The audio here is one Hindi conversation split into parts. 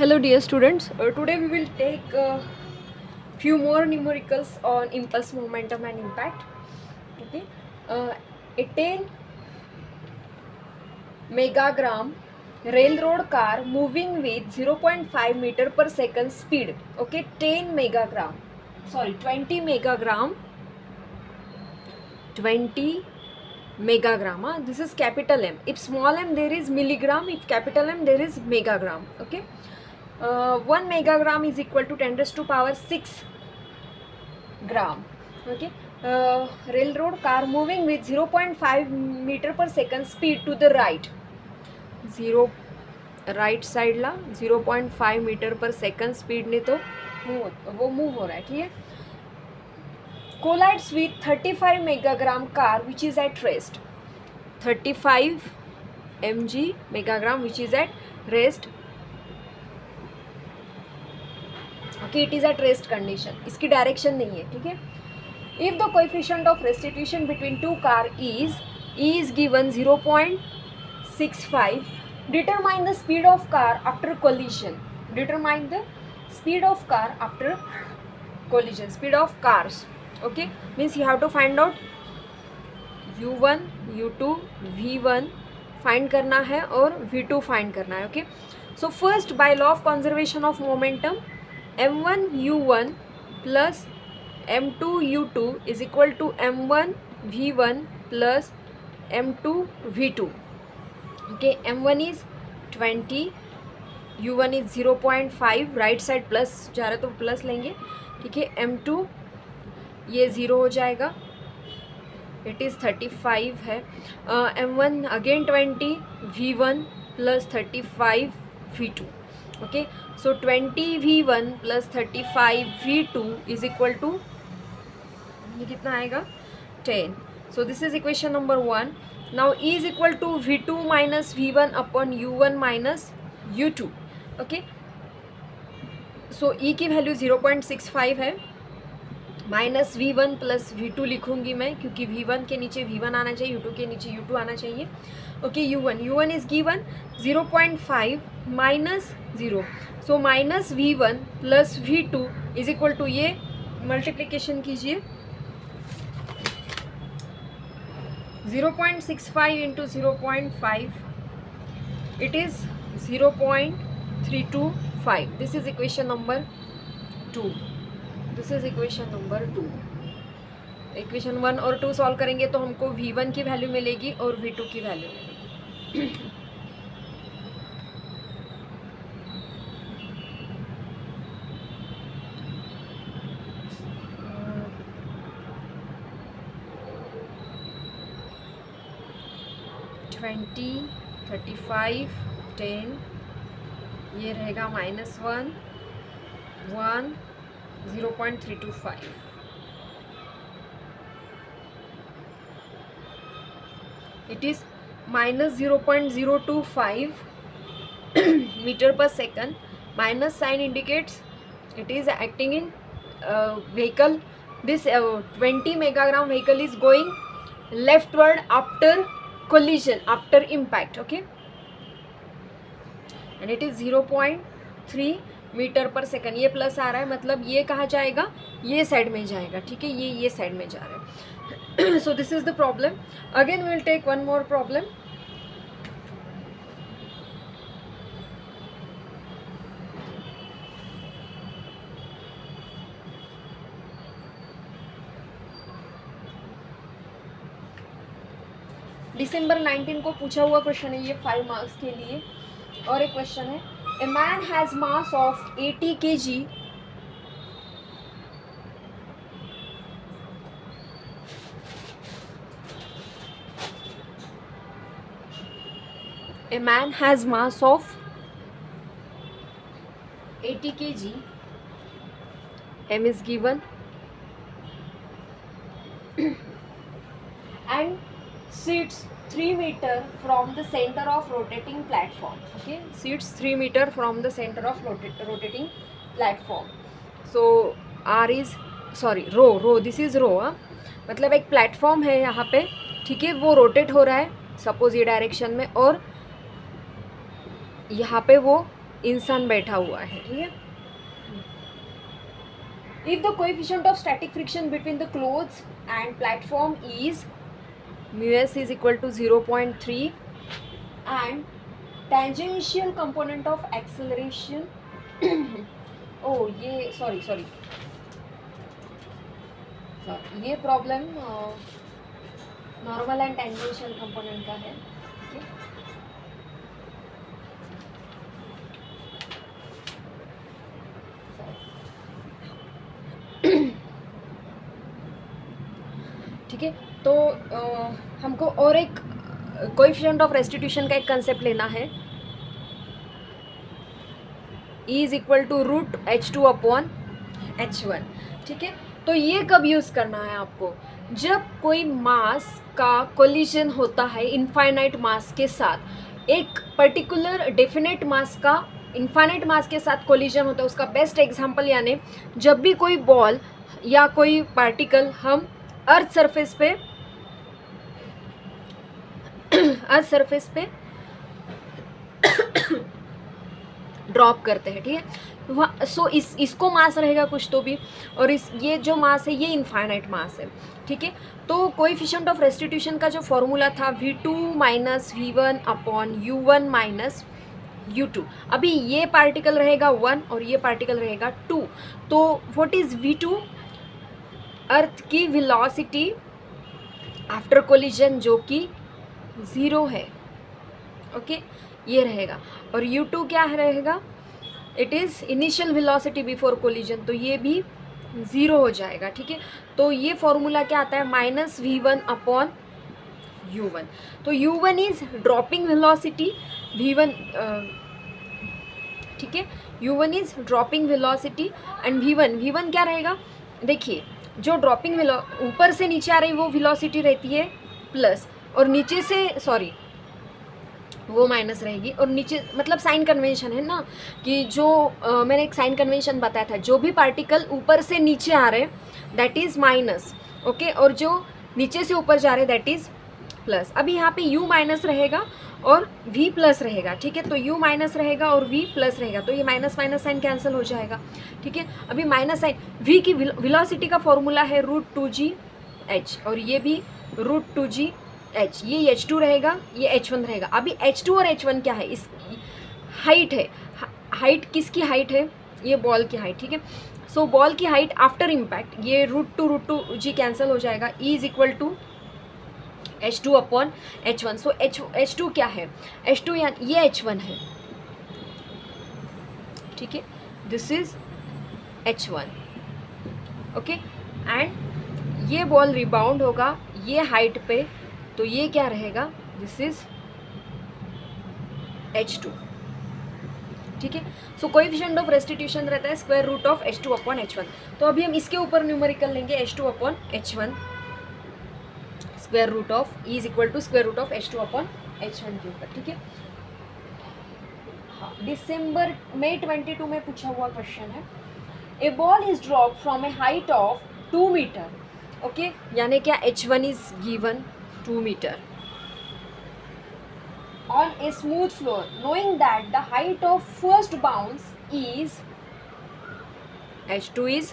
Hello dear students, today we will take few more numericals on impulse, momentum and impact. Okay, a 10 megagram railroad car moving with 0.5 meter per second speed. Okay, 10 megagram, sorry 20 megagram, 20 megagram. This is capital M. If small m there is milligram, if capital M there is megagram. Okay. 1 megagram is equal to 10 raised to power 6 gram. Okay, railroad car moving with 0.5 meter per second speed to the right. Right side ला 0.5 मीटर पर सेकंड स्पीड ने तो मूव हो रहा है. ठीक है. Collides with 35 megagram car which is at rest. 35 mg megagram which is at rest. Okay, it is at rest condition. इसकी डायरेक्शन नहीं है. ठीक है. If the coefficient of restitution between two car is given 0.65, determine the speed of car after collision. Determine the speed of car after collision. Speed of cars. Okay, means you have to find out u1 u2 v1 find करना है और v2 फाइंड करना है. Okay, so first by law of conservation of momentum m1 u1 plus m2 u2 is equal to m1 v1 plus m2 v2. Okay, m1 is 20, u1 is 0.5. Right side plus जा रहा है तो प्लस लेंगे. ठीक है. m2 ये 0 हो जाएगा. इट इज़ 35 है. m1 again 20, v1 plus 35 v2. Okay, so 20 v1 plus 35 v2 is equal to, ये कितना आएगा 10. So this is equation number 1. Now E is equal to v2 minus v1 upon u1 minus u2. Okay, so E की वैल्यू 0.65 है. माइनस v1 प्लस v2 लिखूंगी मैं, क्योंकि v1 के नीचे v1 आना चाहिए, u2 के नीचे u2 आना चाहिए. Okay, u1 is given 0.5 minus 0. So minus v1 plus v2 is equal to, ये मल्टीप्लिकेशन कीजिए, 0.65 into 0.5 it is 0.325. This is equation number 2. This is equation number 2. Equation 1 और 2 सॉल्व करेंगे तो हमको v1 की वैल्यू मिलेगी और v2 की वैल्यू मिलेगी. 20, 35, 10, ये रहेगा -1, 1, 0.325. It is minus 0.025 meter per second. Minus sign indicates it is acting in vehicle. This 20 megagram vehicle is going leftward after collision, after impact. Okay, and it is 0.3 metre per second. ये प्लस आ रहा है, मतलब ये कहाँ जाएगा, ये साइड में जाएगा. ठीक है, ये साइड में जा रहा है. So this is the problem. Again we will take one more problem. दिसंबर 19 को पूछा हुआ क्वेश्चन है ये, 5 मार्क्स के लिए. और एक क्वेश्चन है, A man has mass of 80 kg. A man has mass of 80 kg. M is given and sits 3 meter from the center of rotating platform. Okay, sits 3 meter from the center of rotating platform. So R is, sorry, row this is row. मतलब एक प्लेटफॉर्म है यहाँ पे. ठीक है, वो रोटेट हो रहा है सपोज ये डायरेक्शन में, और यहाँ पे वो इंसान बैठा हुआ है, ठीक है। If the coefficient of static friction between the clothes and platform is μs is equal to 0.3 and tangential component of acceleration oh ये sorry ये problem normal and tangential component का है, ठीक है। तो हमको और एक कोएफिशिएंट ऑफ रेस्टिट्यूशन का एक कंसेप्ट लेना है, E is equal to root H2 upon H1, ठीक है। तो ये कब यूज़ करना है आपको, जब कोई मास का कोलिजन होता है इनफाइनाइट मास के साथ, एक पर्टिकुलर डेफिनेट मास का इनफाइनाइट मास के साथ कोलिजन होता है। उसका बेस्ट एग्जांपल यानी जब भी कोई बॉल या कोई पार्टिकल हम अर्थ सरफेस पे ड्रॉप करते हैं, ठीक है। वहाँ सो इसको मास रहेगा कुछ तो भी, और ये जो मास है ये इनफाइनाइट मास है, ठीक है। तो कोएफिशिएंट ऑफ रेस्टिट्यूशन का जो फॉर्मूला था v2 minus v1 upon u1 minus u2। अभी ये पार्टिकल रहेगा 1 और ये पार्टिकल रहेगा 2। तो व्हाट इज v2, अर्थ की वेलोसिटी आफ्टर कोलिजन जो कि 0 है, ओके, ये रहेगा। और u2 क्या रहेगा, it is initial velocity before collision, तो ये भी 0 हो जाएगा, ठीक है। तो ये फॉर्मूला क्या आता है, माइनस v1 अपॉन u1। तो u1 is dropping velocity, v1 ठीक है, u1 is dropping velocity and v1 क्या रहेगा, देखिए जो ड्रॉपिंग ऊपर से नीचे आ रही वो वेलोसिटी रहती है प्लस, और नीचे से सॉरी वो माइनस रहेगी, और नीचे मतलब साइन कन्वेंशन है ना कि जो मैंने एक साइन कन्वेंशन बताया था, जो भी पार्टिकल ऊपर से नीचे आ रहे दैट इज़ माइनस, ओके, और जो नीचे से ऊपर जा रहे दैट इज़ प्लस। अभी यहाँ पे u माइनस रहेगा और v प्लस रहेगा, ठीक है। तो u माइनस रहेगा और v प्लस रहेगा, तो ये माइनस माइनस साइन कैंसिल हो जाएगा, ठीक है। अभी माइनस साइन, v की वेलोसिटी का फॉर्मूला है √2gh और ये भी √2gh, ये h2 रहेगा, ये h1 रहेगा। अभी h2 और h1 क्या है, इस हाइट है, हाइट किसकी हाइट है, ये बॉल की हाइट, ठीक है। सो बॉल की हाइट आफ्टर इम्पैक्ट, ये √2g कैंसिल हो जाएगा, E is equal to H2 upon H1। So H2 क्या है, H2 ये H1 है, ठीक है, this is H1, okay. And ये बॉल रिबाउंड होगा ये हाइट पे, तो ये क्या रहेगा, दिस इज H2, ठीक है। सो कोएफिशिएंट ऑफ रेस्टिट्यूशन रहता है square root of H2 upon H1। तो अभी हम इसके ऊपर न्यूमेरिकल लेंगे H2 upon H1 square root of E is equal to square root of H2 upon H1 के ऊपर, ठीक है। हाँ, दिसंबर May 22 में पूछा हुआ क्वेश्चन है, a ball is drop from a height of 2 metre, okay, यानी क्या H1 is given 2 metre on a smooth floor, knowing that the height of first bounce is H2 is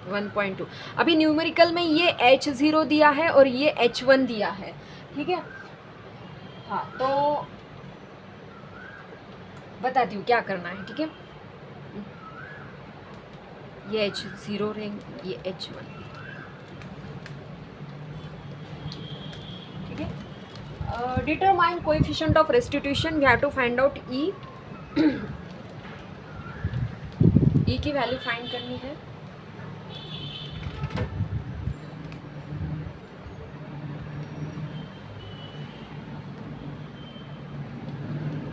1.2। अभी न्यूमेरिकल में ये H0 दिया है और ये H1 दिया है, ठीक है। हाँ, तो बताती हूँ क्या करना है, ठीक है। ये H0 रहेंगे, ये H1, ठीक है। Determine coefficient of restitution, we have to find out E। E की वैल्यू फाइंड करनी है,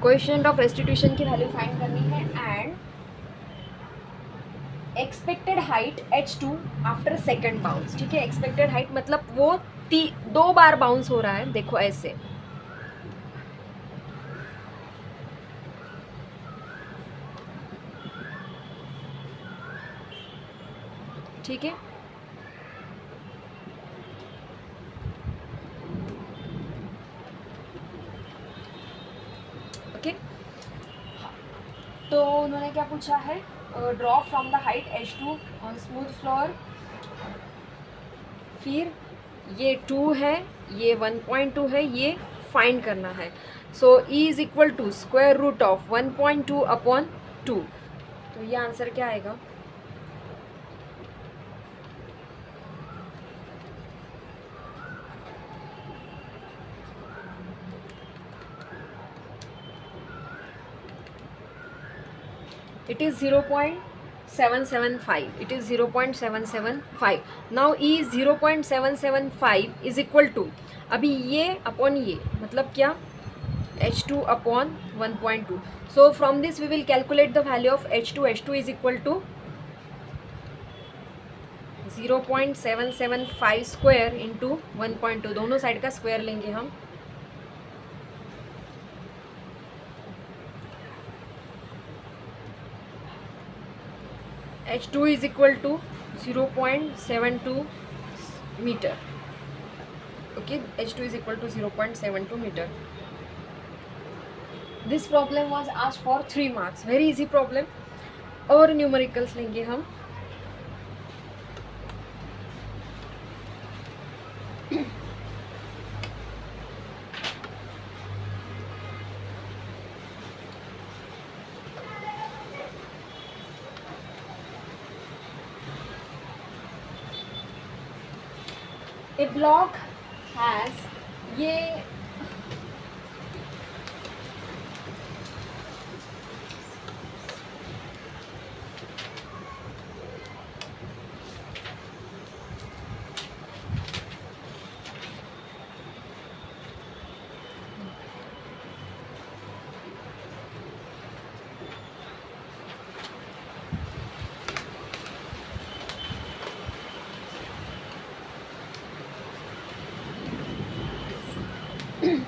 कोएफिशिएंट ऑफ रेस्टिट्यूशन की वैल्यू फाइंड करनी है and expected height H2 after second bounce, ठीक है। एक्सपेक्टेड हाइट मतलब वो 2 बार बाउंस हो रहा है, देखो ऐसे, ठीक है। ओके, तो उन्होंने क्या पूछा है, drop from the height h2 on smooth floor, फिर ये 2 है, ये 1.2 है, ये फाइंड करना है. So E is equal to square root of 1.2 upon 2. तो ये आंसर क्या आएगा? It is 0.775. It is 0.775. Now E is 0.775 is equal to, अभी ये अपॉन ये मतलब क्या, h2 upon 1.2. So from this we will calculate the value of h2. h2 is equal to 0.775 square into 1.2. दोनों साइड का स्क्वायर लेंगे हम. h2 is equal to 0.72 meter. Okay, h2 is equal to 0.72 meter. This problem was asked for 3 marks. Very easy problem. और न्यूमेरिकल्स लेंगे हम. A block has ये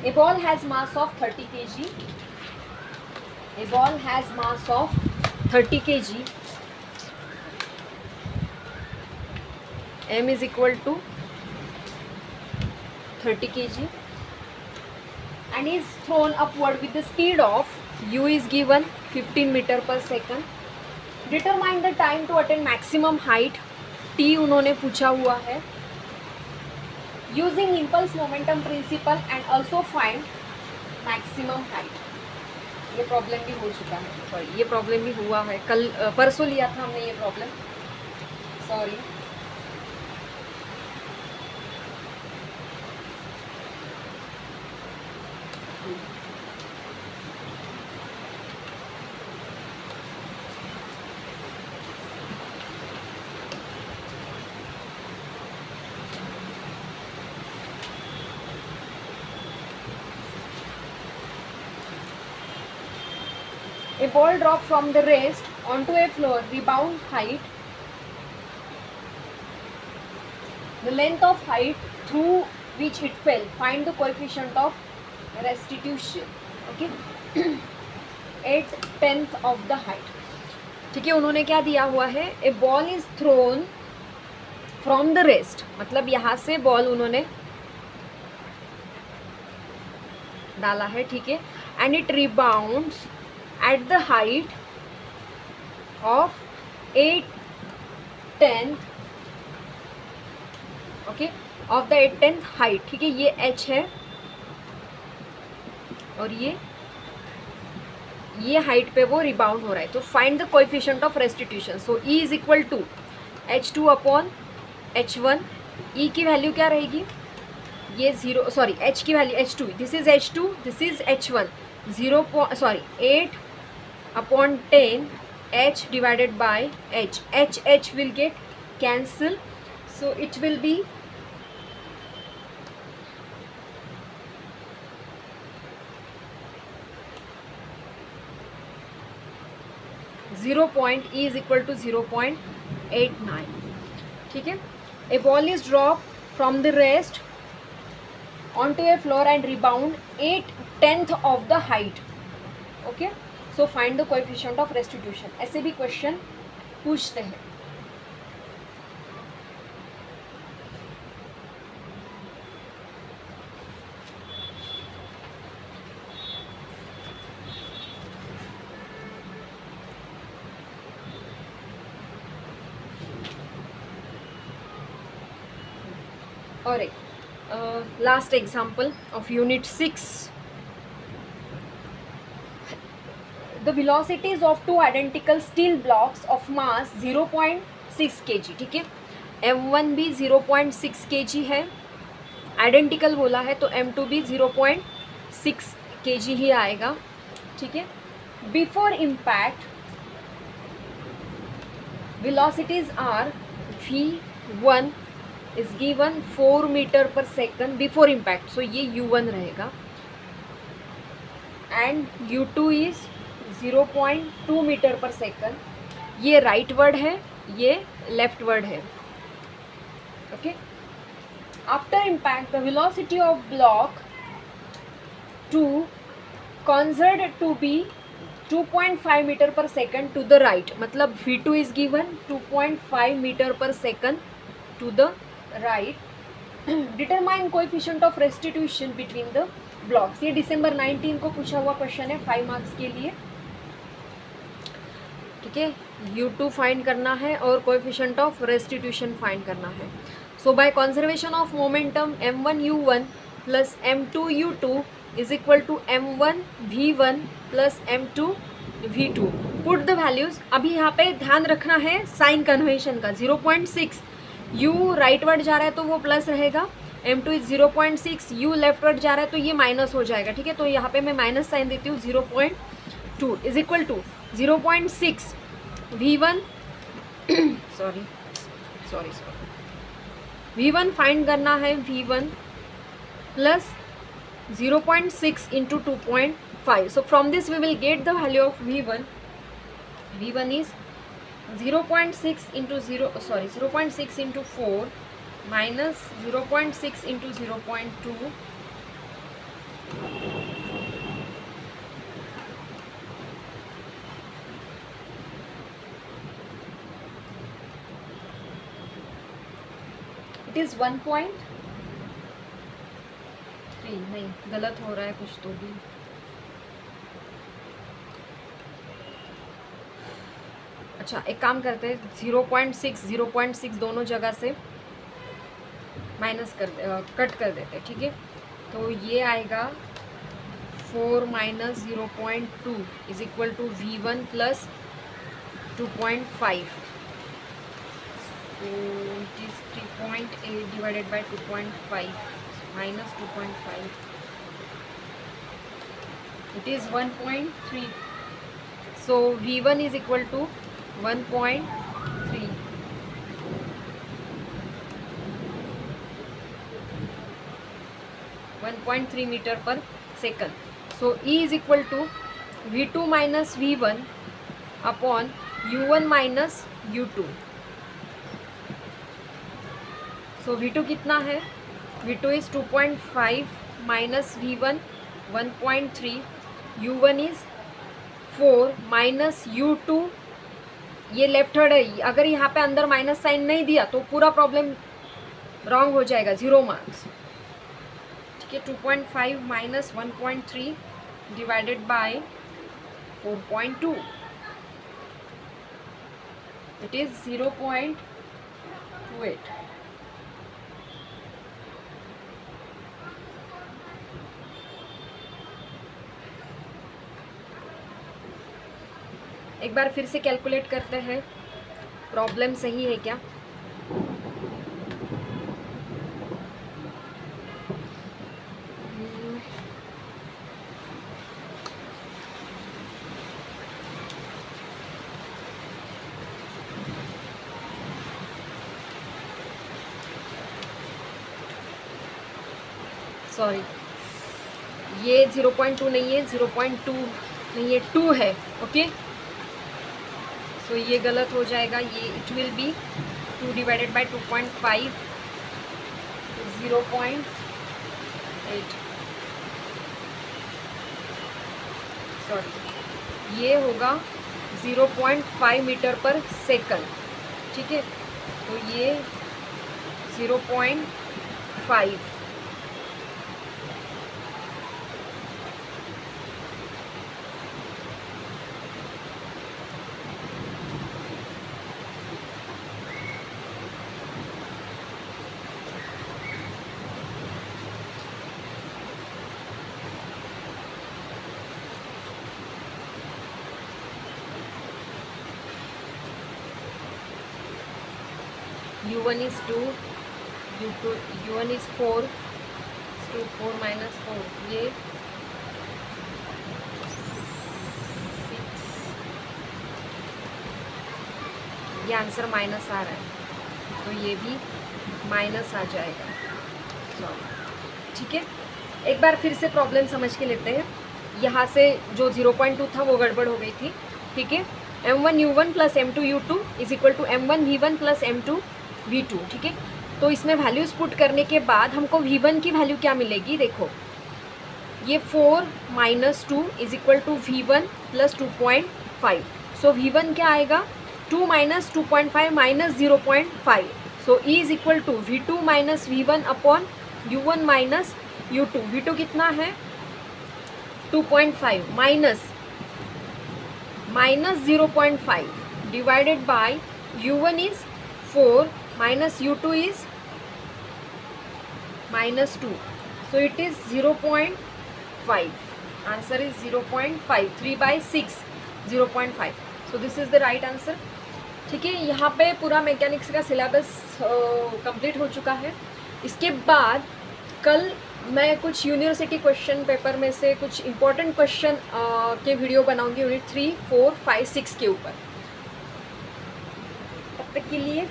A ball has mass of 30 kg. A ball has mass of 30 kg. M is equal to 30 kg and is thrown upward with the speed of u is given 15 meter per second. Determine the time to attain maximum height. T उन्होंने पूछा हुआ है. Using impulse momentum principle and also find maximum height. ये प्रॉब्लम भी हो चुका है, सॉरी ये प्रॉब्लम भी हुआ है, कल परसों लिया था हमने ये problem, sorry. A ball dropped from the rest onto a floor, rebound height, the length of height through which it fell, find the coefficient of restitution. Okay, 8/10 of the height. ठीक है, उन्होंने क्या दिया हुआ है, a ball is thrown from the rest, मतलब यहाँ से बॉल उन्होंने डाला है, ठीक है, and it rebounds at the height of 8/10, okay, of the 8/10 height. ठीक है, ये h है और ये हाइट पे वो रिबाउंड हो रहा है. तो find the coefficient of restitution. So E is equal to h2 upon h1. E की वैल्यू क्या रहेगी, ये 0, सॉरी h की value h2, this is h2, this is h1, 8 upon 10 h divided by h. H will get cancel, so it will be 0. E is equal to 0.89. ठीक है, a ball is dropped from the rest onto a floor and rebound 8/10 of the height. Okay, so find the coefficient of restitution. ऐसे भी क्वेश्चन पूछते हैं. और एक last example of unit 6. The velocities of two identical steel blocks of mass 0.6 kg. ठीक है, m1 भी 0.6 kg है, आइडेंटिकल बोला है तो m2 भी 0.6 kg ही आएगा. ठीक है, before impact velocities are v1 is given 4 metre per second before impact, so ये u1 रहेगा, and u2 is 0.2 metre per second. ये राइट वर्ड है, ये लेफ्ट वर्ड है. Okay, after impact the velocity of block 2 considered to be 2.5 metre per second to the right, मतलब v2 is given 2.5 metre per second to the right. Determine coefficient of restitution between the blocks. ये दिसंबर 19 को पूछा हुआ क्वेश्चन है 5 मार्क्स के लिए. ठीक है, u2 फाइंड करना है और कोएफिशिएंट ऑफ रेस्टिट्यूशन फाइंड करना है. So by conservation of momentum m1 u1 plus m2 u2 is equal to m1 v1 plus m2 v2. Put the values. अभी यहाँ पे ध्यान रखना है साइन कन्वेंशन का. 0.6 u राइट वर्ड जा रहा है तो वो प्लस रहेगा, m2 is 0.6, u left word जा रहा है तो ये माइनस हो जाएगा. ठीक है, तो यहाँ पे मैं माइनस साइन देती हूँ. 0.2 is equal to 0.6 v1 sorry v1 find करना है, v1 plus 0.6 into 2.5. So from this we will get the value of v1. v1 is 0.6 into 0.6 into 4 minus 0.6 into 0.2 it is 1.3. नहीं, गलत हो रहा है कुछ तो भी. अच्छा, एक काम करते हैं, 0.6 दोनों जगह से माइनस कट कर देते हैं. ठीक है, तो ये आएगा 4 minus 0.2 is equal to v1 plus 2.5. so it is 3.8 divided by 2.5 minus 2.5. it is 1.3. so v1 is equal to 1.3. 1.3 metre per second. so E is equal to v2 minus v1 upon u1 minus u2. so v2 कितना है, v2 is 2.5 minus v1 1.3, u1 is 4 minus u2. ये लेफ्ट हैंड है, अगर यहाँ पे अंदर माइनस साइन नहीं दिया तो पूरा प्रॉब्लम रॉन्ग हो जाएगा, 0 मार्क्स. ठीक है, 2.5 minus 1.3 divided by 4.2, it is 0.28. एक बार फिर से कैलकुलेट करते हैं, प्रॉब्लम सही है क्या. सॉरी, ये 0.2 नहीं है, 0.2 नहीं है, 2 है. ओके, सो ये गलत हो जाएगा. ये it will be 2 divided by 2.5, 0.8. Sorry, ये होगा 0.5 मीटर पर सेकंड. ठीक है, तो ये 0.5. u1 is 2, u1 is 4, 4 minus 4 ये 6, ये आंसर माइनस आ रहा है तो ये भी माइनस आ जाएगा। ठीक है, एक बार फिर से प्रॉब्लम समझ के लेते हैं। यहाँ से जो 0.2 था वो गड़बड़ हो गई थी। ठीक है, m1 u1 plus m2 u2 is equal to m1 v1 plus m2 v2। ठीक है, तो इसमें वैल्यूज पुट करने के बाद हमको v1 की वैल्यू क्या मिलेगी, देखो ये 4 minus 2 is equal to v1 plus 2.5। So v1 क्या आएगा, 2 minus 2.5 minus 0.5। So e is equal to v2 minus v1 upon u1 minus u2। v2 कितना है 2.5 minus 0.5 divided by u1 is 4 minus u2 is minus 2। So it is 0.5। Answer is 0.5। 3/6 0.5। So this is the right answer. ठीक है, यहाँ पे पूरा मैकेनिक्स का सिलेबस कंप्लीट हो चुका है। इसके बाद कल मैं कुछ यूनिवर्सिटी क्वेश्चन पेपर में से कुछ इम्पोर्टेंट क्वेश्चन के वीडियो बनाऊंगी यूनिट 3, 4, 5, 6 के ऊपर। तब तक के लिए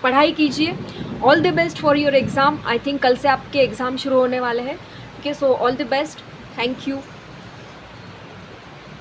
पढ़ाई कीजिए। All the best for your exam. I think कल से आपके एग्ज़ाम शुरू होने वाले हैं। ठीक है, so all the best. Thank you.